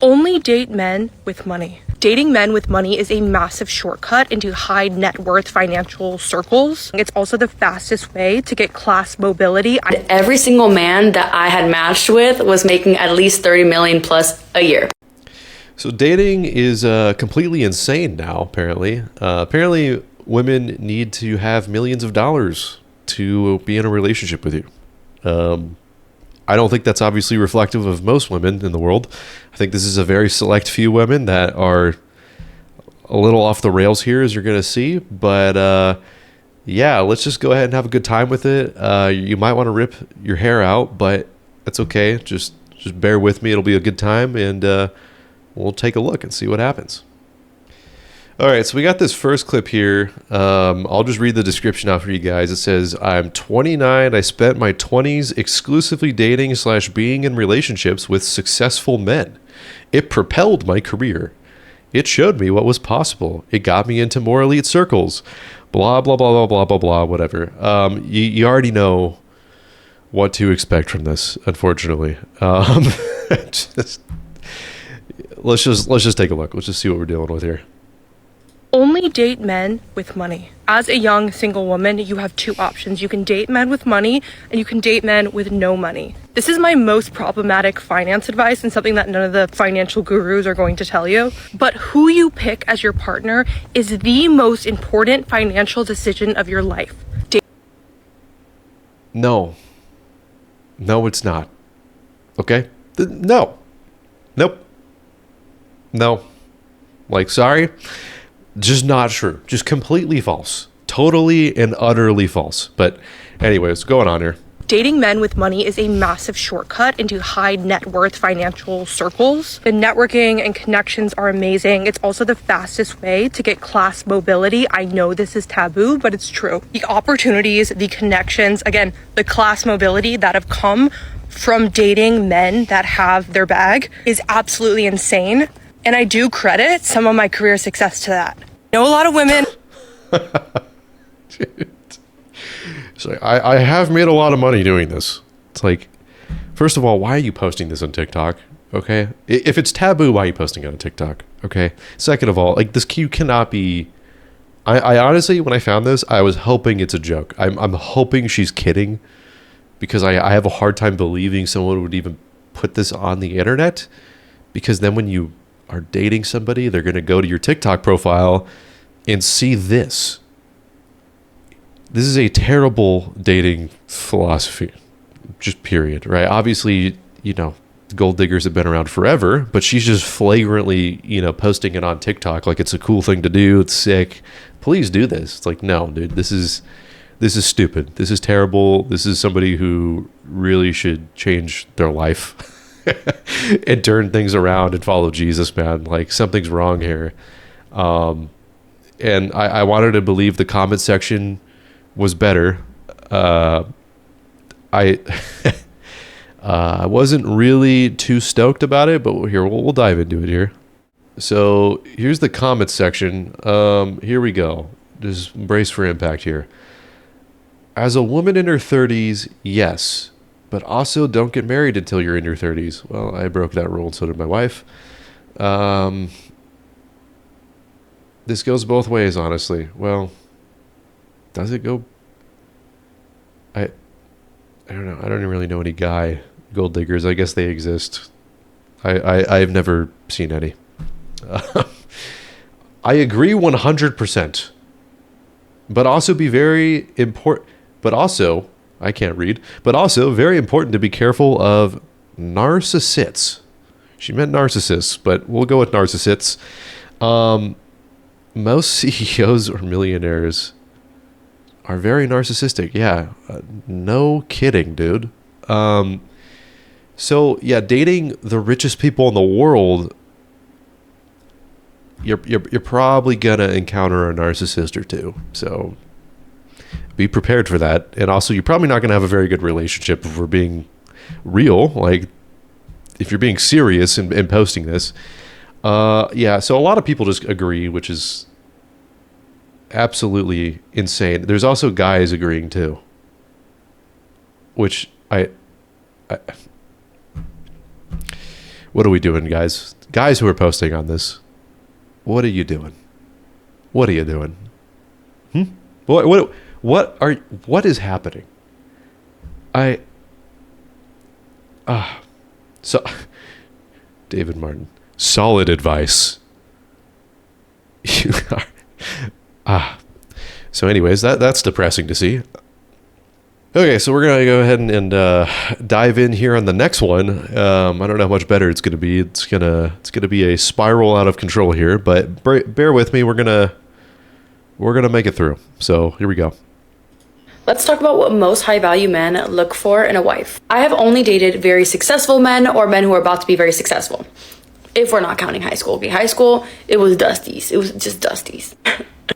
Only date men with money. Dating men with money is a massive shortcut into high net worth financial circles. It's also the fastest way to get class mobility. Every single man that I had matched with was making at least 30 million plus a year. So dating is completely insane now, apparently. Apparently, women need to have millions of dollars to be in a relationship with you. I don't think that's obviously reflective of most women in the world. I think this is a very select few women that are a little off the rails here, as you're going to see. But yeah, let's just go ahead and have a good time with it. You might want to rip your hair out, but that's okay. Just bear with me. It'll be a good time, and we'll take a look and see what happens. All right, so we got this first clip here. I'll just read the description out for you guys. It says, I'm 29. I spent my 20s exclusively dating / being in relationships with successful men. It propelled my career. It showed me what was possible. It got me into more elite circles. Blah, blah, blah, blah, blah, blah, blah, whatever. You already know what to expect from this, unfortunately. Let's just take a look. Let's just see what we're dealing with here. Only date men with money. As a young single woman, you have two options. You can date men with money and you can date men with no money. This is my most problematic finance advice and something that none of the financial gurus are going to tell you. But who you pick as your partner is the most important financial decision of your life. No, it's not. Okay? No. Nope. No. Like, sorry. Just not true. Just completely false. Totally and utterly false. But anyways, what's going on here? Dating men with money is a massive shortcut into high net worth financial circles. The networking and connections are amazing. It's also the fastest way to get class mobility. I know this is taboo, but it's true. The opportunities, the connections, again, the class mobility that have come from dating men that have their bag is absolutely insane. And I do credit some of my career success to that. I know a lot of women. Dude. So I have made a lot of money doing this. It's like, first of all, why are you posting this on TikTok? Okay. If it's taboo, why are you posting it on TikTok? Okay. Second of all, like this you cannot be. I honestly, when I found this, I was hoping it's a joke. I'm hoping she's kidding because I have a hard time believing someone would even put this on the internet, because then when you are dating somebody, they're going to go to your TikTok profile and see this. This is a terrible dating philosophy, just period, right? Obviously, you know, gold diggers have been around forever, but she's just flagrantly, you know, posting it on TikTok like it's a cool thing to do. It's sick. Please do this. It's like, no, dude, this is stupid. This is terrible. This is somebody who really should change their life and turn things around and follow Jesus, man. Like, something's wrong here. And I wanted to believe the comment section was better. I wasn't really too stoked about it, but here, we'll dive into it here. So here's the comment section. Here we go. Just brace for impact here. As a woman in her 30s, yes, but also don't get married until you're in your 30s. Well, I broke that rule, and so did my wife. This goes both ways, honestly. Well, does it go? I don't know. I don't really know any guy gold diggers. I guess they exist. I've never seen any. I agree 100%. But also be very important. But also, I can't read. But also very important to be careful of narcissists. She meant narcissists, but we'll go with narcissists. Most CEOs or millionaires are very narcissistic. Yeah, no kidding, dude. So yeah, dating the richest people in the world, you're probably gonna encounter a narcissist or two. So be prepared for that. And also, you're probably not gonna have a very good relationship if we're being real. Like, if you're being serious and posting this. Yeah, so a lot of people just agree, which is absolutely insane. There's also guys agreeing too, which I what are we doing, guys? guys who are posting on this, what are you doing? What are you doing? What is happening? So David Martin, solid advice. You are so anyways, that's depressing to see. Okay, so we're gonna go ahead and dive in here on the next one. I don't know how much better it's gonna be. It's gonna be a spiral out of control here, but bear with me. We're gonna make it through. So here we go. Let's talk about what most high value men look for in a wife. I have only dated very successful men or men who are about to be very successful. If we're not counting high school. Okay, high school, it was dusties. It was just dusties.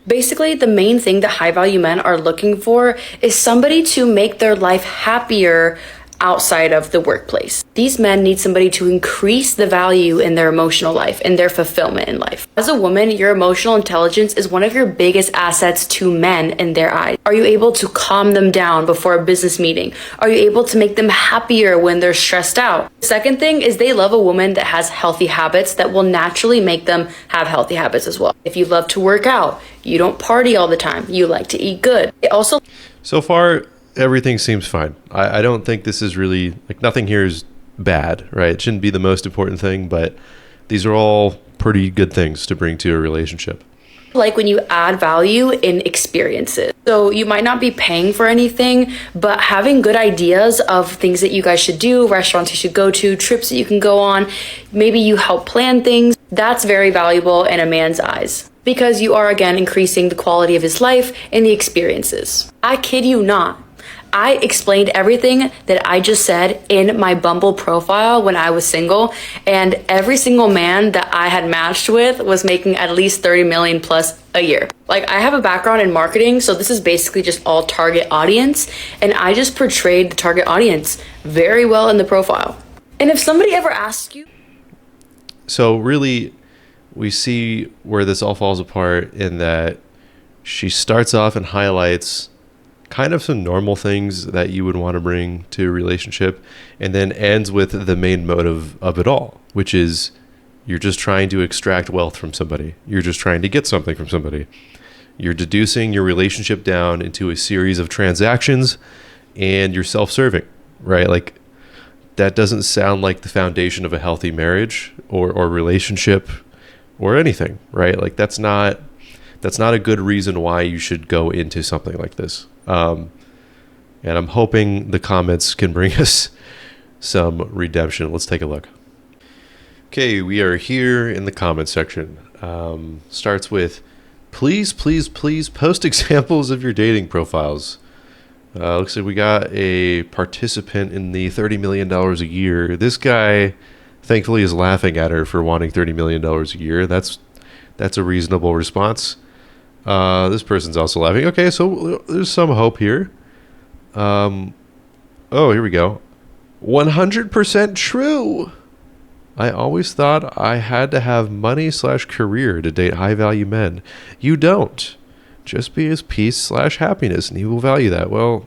Basically, the main thing that high value men are looking for is somebody to make their life happier outside of the workplace. These men need somebody to increase the value in their emotional life and their fulfillment in life. As a woman, your emotional intelligence is one of your biggest assets to men in their eyes. Are you able to calm them down before a business meeting? Are you able to make them happier when they're stressed out? The second thing is they love a woman that has healthy habits that will naturally make them have healthy habits as well. If you love to work out, you don't party all the time, you like to eat good. It also So far, everything seems fine. I don't think this is really, like, nothing here is bad, right? It shouldn't be the most important thing, but these are all pretty good things to bring to a relationship. like when you add value in experiences. So you might not be paying for anything, but having good ideas of things that you guys should do, restaurants you should go to, trips that you can go on, maybe you help plan things, that's very valuable in a man's eyes. Because you are, again, increasing the quality of his life and the experiences. I kid you not. I explained everything that I just said in my Bumble profile when I was single, and every single man that I had matched with was making at least 30 million plus a year. Like, I have a background in marketing, so this is basically just all target audience, and I just portrayed the target audience very well in the profile. And if somebody ever asks you... So really, we see where this all falls apart in that she starts off and highlights kind of some normal things that you would want to bring to a relationship, and then ends with the main motive of it all, which is you're just trying to extract wealth from somebody. You're just trying to get something from somebody. You're deducing your relationship down into a series of transactions, and you're self-serving, right? Like, that doesn't sound like the foundation of a healthy marriage or relationship or anything, right? Like, that's not a good reason why you should go into something like this. And I'm hoping the comments can bring us some redemption. Let's take a look. Okay, we are here in the comment section. Starts with, please post examples of your dating profiles. Looks like we got a participant in the $30 million a year. This guy, thankfully, is laughing at her for wanting $30 million a year. That's a reasonable response. This person's also laughing. Okay, so there's some hope here. Oh, here we go. 100% true. I always thought I had to have money/career to date high-value men. You don't. Just be his peace/happiness, and he will value that. Well,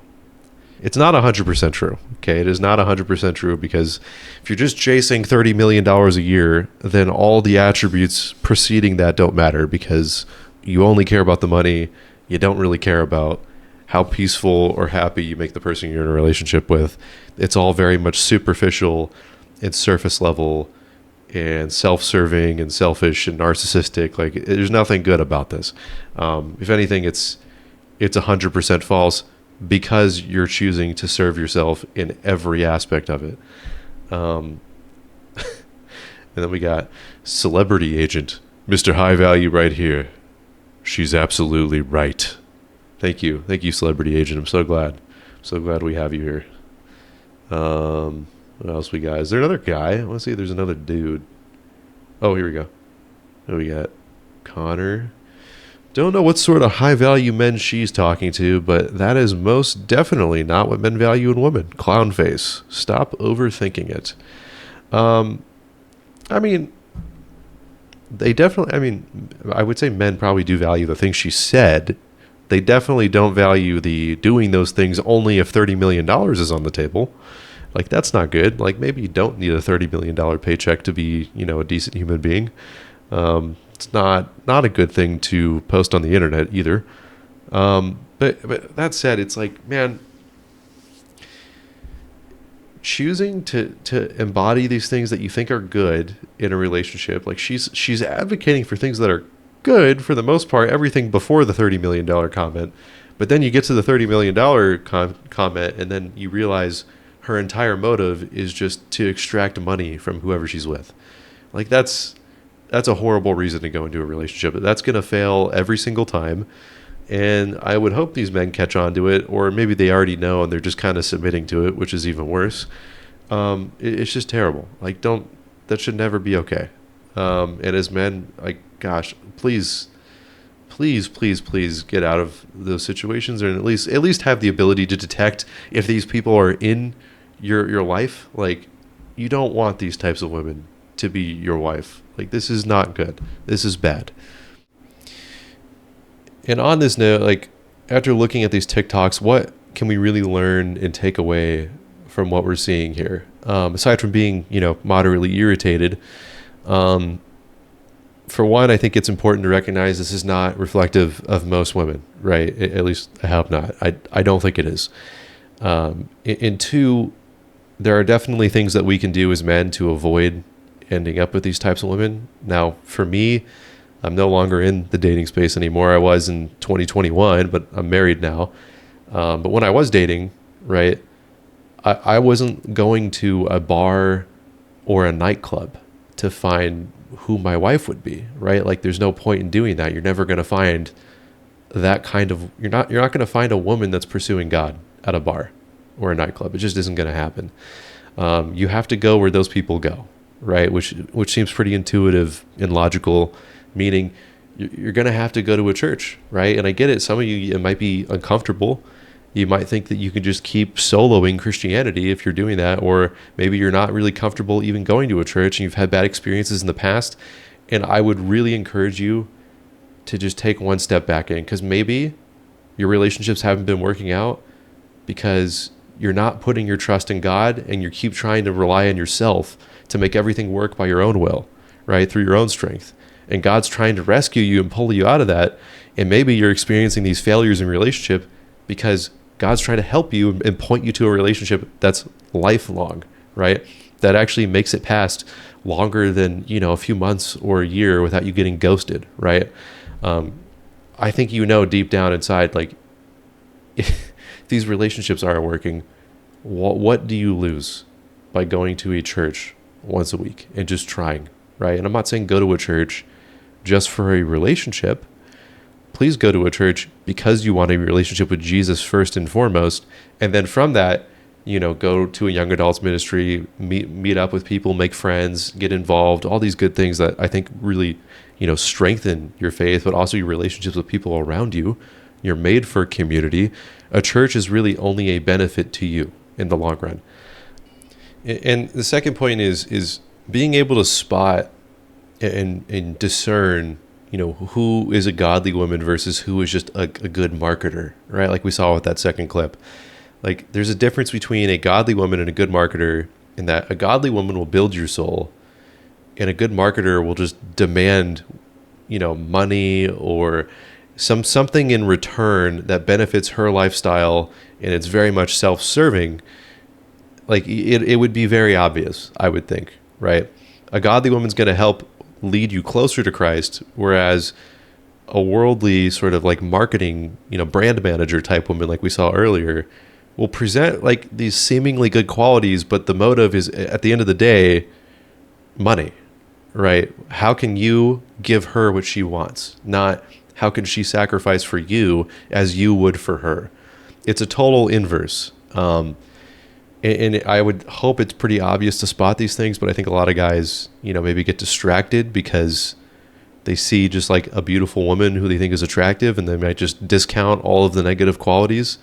it's not 100% true. Okay, it is not 100% true, because if you're just chasing $30 million a year, then all the attributes preceding that don't matter, because you only care about the money. You don't really care about how peaceful or happy you make the person you're in a relationship with. It's all very much superficial and surface level and self-serving and selfish and narcissistic. Like, there's nothing good about this. If anything, it's 100% false, because you're choosing to serve yourself in every aspect of it. And then we got celebrity agent, Mr. High Value right here. She's absolutely right. Thank you, celebrity agent. I'm so glad we have you here. What else we got? Is there another guy? I want to see if there's another dude. Oh, here we go. What we got? Connor. Don't know what sort of high value men she's talking to, but that is most definitely not what men value in women. Clown face. Stop overthinking it. I mean, they definitely, I would say men probably do value the things she said. They definitely don't value the doing those things only if $30 million is on the table. Like, that's not good. Like, maybe you don't need a $30 million paycheck to be, a decent human being. It's not a good thing to post on the internet either. But that said, it's like, man, choosing to embody these things that you think are good in a relationship, like she's advocating for things that are good for the most part, everything before the $30 million comment. But then you get to the $30 million comment, and then you realize her entire motive is just to extract money from whoever she's with. Like, that's a horrible reason to go into a relationship. That's going to fail every single time. And I would hope these men catch on to it, or maybe they already know and they're just kind of submitting to it, which is even worse. It's just terrible. Like, that should never be okay. And as men, like, gosh, please get out of those situations, or at least have the ability to detect if these people are in your life. Like, you don't want these types of women to be your wife. Like, this is not good. This is bad. And on this note, like, after looking at these TikToks, what can we really learn and take away from what we're seeing here? Aside from being, moderately irritated, for one, I think it's important to recognize this is not reflective of most women, right? At least I hope not. I don't think it is. And two, there are definitely things that we can do as men to avoid ending up with these types of women. Now, for me, I'm no longer in the dating space anymore. I was in 2021, but I'm married now. But when I was dating, right, I wasn't going to a bar or a nightclub to find who my wife would be, right? Like, there's no point in doing that. You're never going to find that kind of, you're not going to find a woman that's pursuing God at a bar or a nightclub. It just isn't going to happen. You have to go where those people go, right? Which seems pretty intuitive and logical, meaning you're going to have to go to a church, right? And I get it. Some of you, it might be uncomfortable. You might think that you can just keep soloing Christianity if you're doing that, or maybe you're not really comfortable even going to a church and you've had bad experiences in the past. And I would really encourage you to just take one step back in, because maybe your relationships haven't been working out because you're not putting your trust in God, and you keep trying to rely on yourself to make everything work by your own will, right? Through your own strength. And God's trying to rescue you and pull you out of that. And maybe you're experiencing these failures in relationship because God's trying to help you and point you to a relationship that's lifelong, right? That actually makes it past longer than, a few months or a year without you getting ghosted, right? I think deep down inside, like, if these relationships aren't working, what do you lose by going to a church once a week and just trying, right? And I'm not saying go to a church just for a relationship. Please go to a church because you want a relationship with Jesus first and foremost. And then from that, go to a young adults ministry, meet up with people, make friends, get involved, all these good things that I think really, strengthen your faith, but also your relationships with people around you. You're made for community. A church is really only a benefit to you in the long run. And the second point is being able to spot and discern, who is a godly woman versus who is just a good marketer, right? Like we saw with that second clip. Like, there's a difference between a godly woman and a good marketer, in that a godly woman will build your soul, and a good marketer will just demand, money or something in return that benefits her lifestyle, and it's very much self-serving. Like, it would be very obvious, I would think, right? A godly woman's going to help lead you closer to Christ, whereas a worldly sort of like marketing, brand manager type woman, like we saw earlier, will present like these seemingly good qualities, but the motive is, at the end of the day, money, right? How can you give her what she wants? Not how can she sacrifice for you as you would for her? It's a total inverse. And I would hope it's pretty obvious to spot these things, but I think a lot of guys, maybe get distracted because they see just like a beautiful woman who they think is attractive, and they might just discount all of the negative qualities.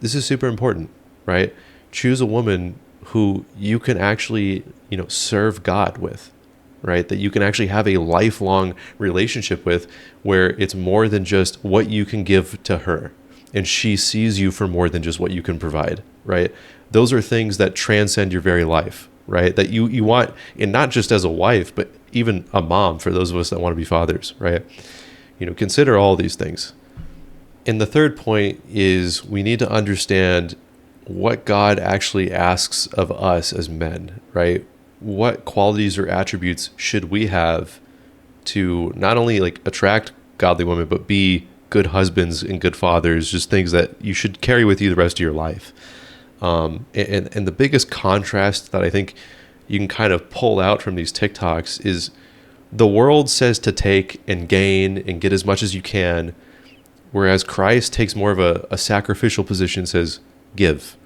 This is super important, right? Choose a woman who you can actually, serve God with, right? That you can actually have a lifelong relationship with, where it's more than just what you can give to her. and she sees you for more than just what you can provide, right? Those are things that transcend your very life, right? That you want, and not just as a wife, but even a mom for those of us that want to be fathers, right? Consider all these things. And the third point is we need to understand what God actually asks of us as men, right? What qualities or attributes should we have to not only like attract godly women, but be good husbands and good fathers, just things that you should carry with you the rest of your life. And the biggest contrast that I think you can kind of pull out from these TikToks is the world says to take and gain and get as much as you can, whereas Christ takes more of a sacrificial position, says, give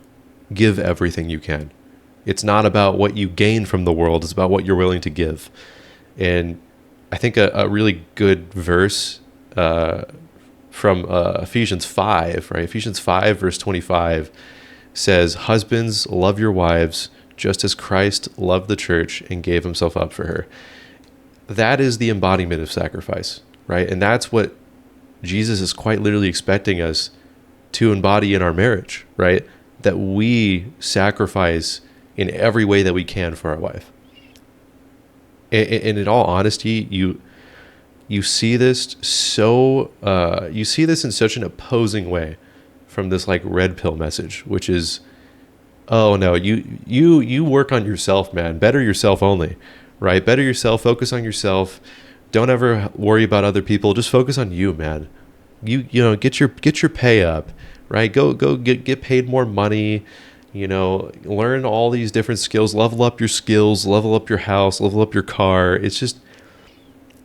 everything you can. It's not about what you gain from the world, it's about what you're willing to give. And I think a really good verse from Ephesians 5, right? Ephesians 5 verse 25 says, husbands, love your wives just as Christ loved the church and gave himself up for her. That is the embodiment of sacrifice, right? And that's what Jesus is quite literally expecting us to embody in our marriage, right? That we sacrifice in every way that we can for our wife. And in all honesty, you see this in such an opposing way from this like red pill message, which is, oh no, you work on yourself, man. Better yourself only, right? Better yourself, focus on yourself. Don't ever worry about other people. Just focus on you, man. You know, get your pay up, right? Go get paid more money, learn all these different skills, level up your skills, level up your house, level up your car. It's just,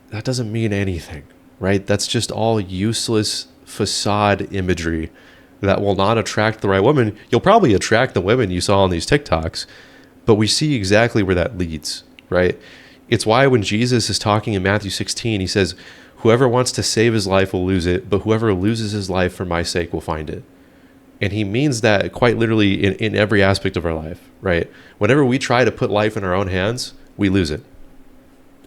that doesn't mean anything, right? That's just all useless facade imagery that will not attract the right woman. You'll probably attract the women you saw on these TikToks, but we see exactly where that leads, right? It's why when Jesus is talking in Matthew 16, he says, whoever wants to save his life will lose it, but whoever loses his life for my sake will find it. And he means that quite literally in every aspect of our life, right? Whenever we try to put life in our own hands, we lose it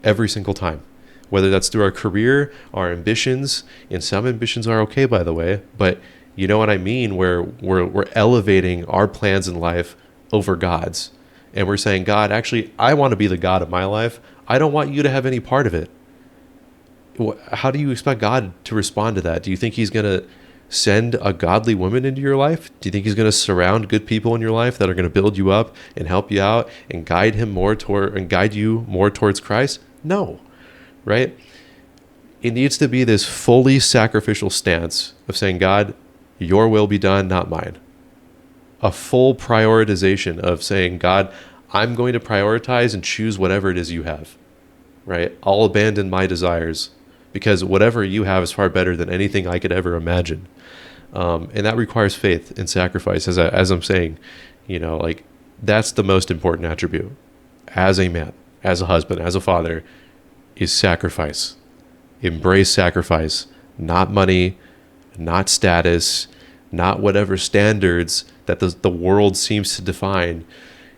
every single time. Whether that's through our career, our ambitions, and some ambitions are okay, by the way, but you know what I mean, where we're elevating our plans in life over God's. And we're saying, God, actually, I want to be the God of my life. I don't want you to have any part of it. How do you expect God to respond to that? Do you think he's going to send a godly woman into your life? Do you think he's going to surround good people in your life that are going to build you up and help you out and guide you more towards Christ? No, right? It needs to be this fully sacrificial stance of saying, God, your will be done, not mine. A full prioritization of saying, God, I'm going to prioritize and choose whatever it is you have, right? I'll abandon my desires because whatever you have is far better than anything I could ever imagine. And that requires faith and sacrifice, as I'm saying, like that's the most important attribute as a man, as a husband, as a father, is sacrifice. Embrace sacrifice, not money, not status, not whatever standards that the world seems to define.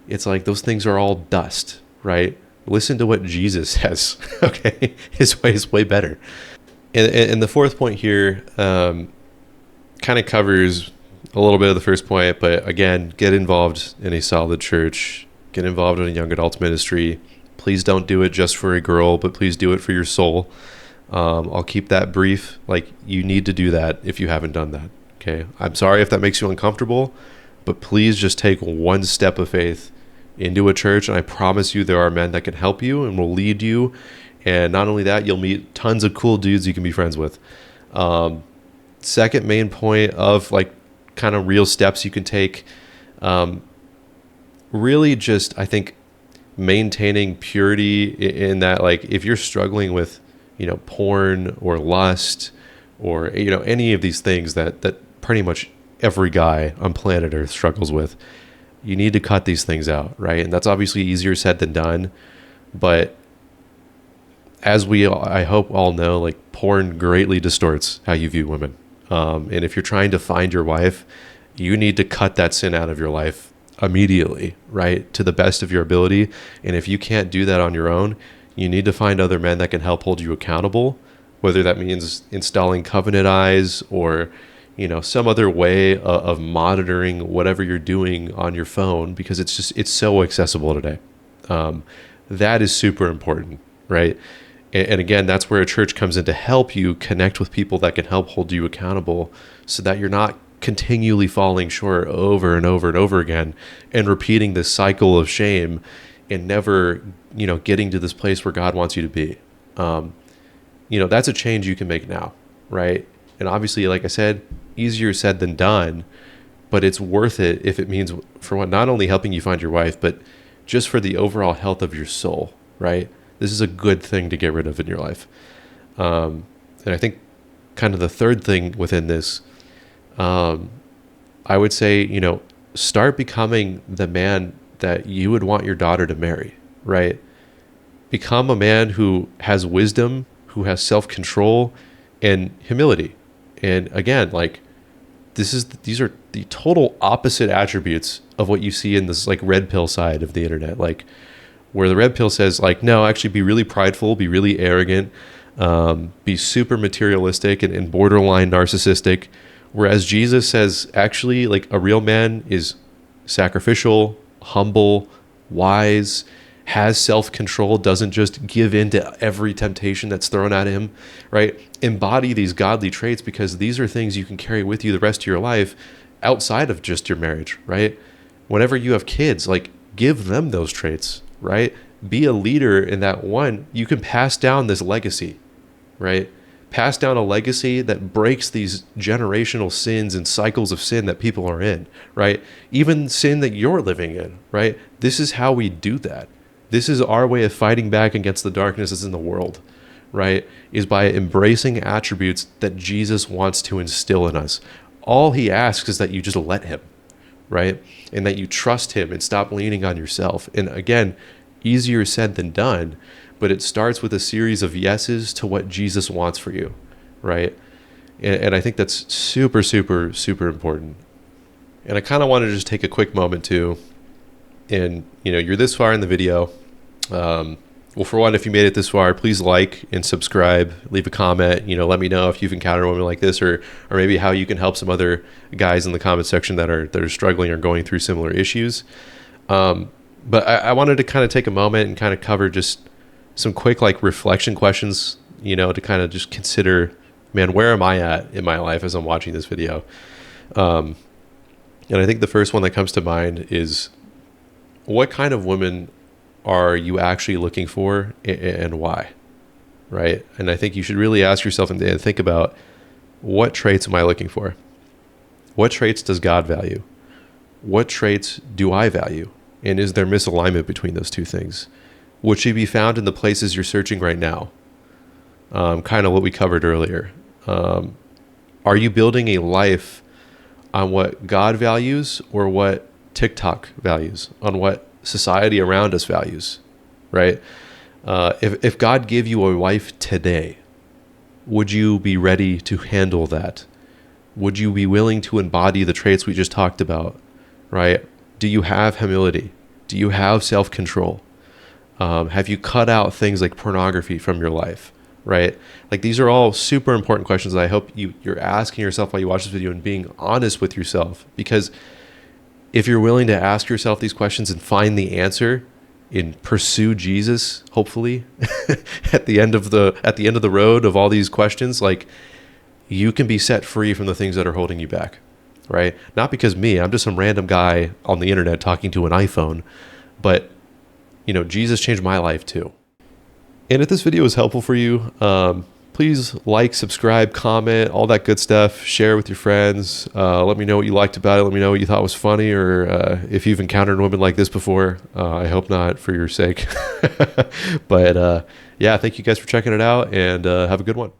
It's like those things are all dust, right? Listen to what Jesus says, okay? His way is way better. And the fourth point here kind of covers a little bit of the first point, but again, get involved in a solid church, get involved in a young adults ministry. Please don't do it just for a girl, but please do it for your soul. I'll keep that brief. Like, you need to do that if you haven't done that. Okay. I'm sorry if that makes you uncomfortable, but please just take one step of faith into a church. And I promise you there are men that can help you and will lead you. And not only that, you'll meet tons of cool dudes you can be friends with. Second main point of like kind of real steps you can take. Really just, I think, maintaining purity in that, like, if you're struggling with, porn or lust or, any of these things that pretty much every guy on planet Earth struggles with, you need to cut these things out, right? And that's obviously easier said than done. But as I hope all know, like, porn greatly distorts how you view women. And if you're trying to find your wife, you need to cut that sin out of your life immediately, right? To the best of your ability. And if you can't do that on your own, you need to find other men that can help hold you accountable, whether that means installing covenant eyes or, some other way of monitoring whatever you're doing on your phone, because it's so accessible today. That is super important, right? And again, that's where a church comes in to help you connect with people that can help hold you accountable, so that you're not continually falling short over and over and over again and repeating this cycle of shame and never, getting to this place where God wants you to be. That's a change you can make now, right? And obviously, like I said, easier said than done, but it's worth it if it means, for what, not only helping you find your wife, but just for the overall health of your soul, right? This is a good thing to get rid of in your life. And I think kind of the third thing within this, I would say, start becoming the man that you would want your daughter to marry, right? Become a man who has wisdom, who has self-control and humility. And again, like, these are the total opposite attributes of what you see in this like red pill side of the internet, like where the red pill says like, no, actually be really prideful, be really arrogant, be super materialistic and borderline narcissistic. Whereas Jesus says, actually, like, a real man is sacrificial, humble, wise, has self-control, doesn't just give in to every temptation that's thrown at him, right? Embody these godly traits, because these are things you can carry with you the rest of your life outside of just your marriage, right? Whenever you have kids, like, give them those traits, right? Be a leader in that one. You can pass down this legacy, right? Pass down a legacy that breaks these generational sins and cycles of sin that people are in, right? Even sin that you're living in, right? This is how we do that. This is our way of fighting back against the darkness that's in the world, right? Is by embracing attributes that Jesus wants to instill in us. All he asks is that you just let him, right? And that you trust him and stop leaning on yourself. And again, easier said than done, but it starts with a series of yeses to what Jesus wants for you, right? And I think that's super, super, super important. And I kind of want to just take a quick moment too. And, you're this far in the video. Well, for one, if you made it this far, please like and subscribe, leave a comment, let me know if you've encountered a woman like this, or maybe how you can help some other guys in the comment section that are struggling or going through similar issues. But I wanted to kind of take a moment and kind of cover just some quick like reflection questions, to kind of just consider, man, where am I at in my life as I'm watching this video? And I think the first one that comes to mind is, what kind of woman are you actually looking for, and why, right? And I think you should really ask yourself and think about, what traits am I looking for? What traits does God value? What traits do I value? And is there misalignment between those two things? Would she be found in the places you're searching right now? Kind of what we covered earlier. Are you building a life on what God values, or what TikTok values, on what society around us values, right? If God gave you a wife today, would you be ready to handle that? Would you be willing to embody the traits we just talked about, right? Do you have humility? Do you have self-control? Have you cut out things like pornography from your life, right? Like, these are all super important questions that I hope you're asking yourself while you watch this video, and being honest with yourself. Because if you're willing to ask yourself these questions and find the answer and pursue Jesus, hopefully at the end of the road of all these questions, like, you can be set free from the things that are holding you back, right? Not because I'm just some random guy on the internet talking to an iPhone, but Jesus changed my life too. And if this video is helpful for you, please like, subscribe, comment, all that good stuff. Share with your friends. Let me know what you liked about it. Let me know what you thought was funny, or if you've encountered women like this before. I hope not, for your sake. But yeah, thank you guys for checking it out, and have a good one.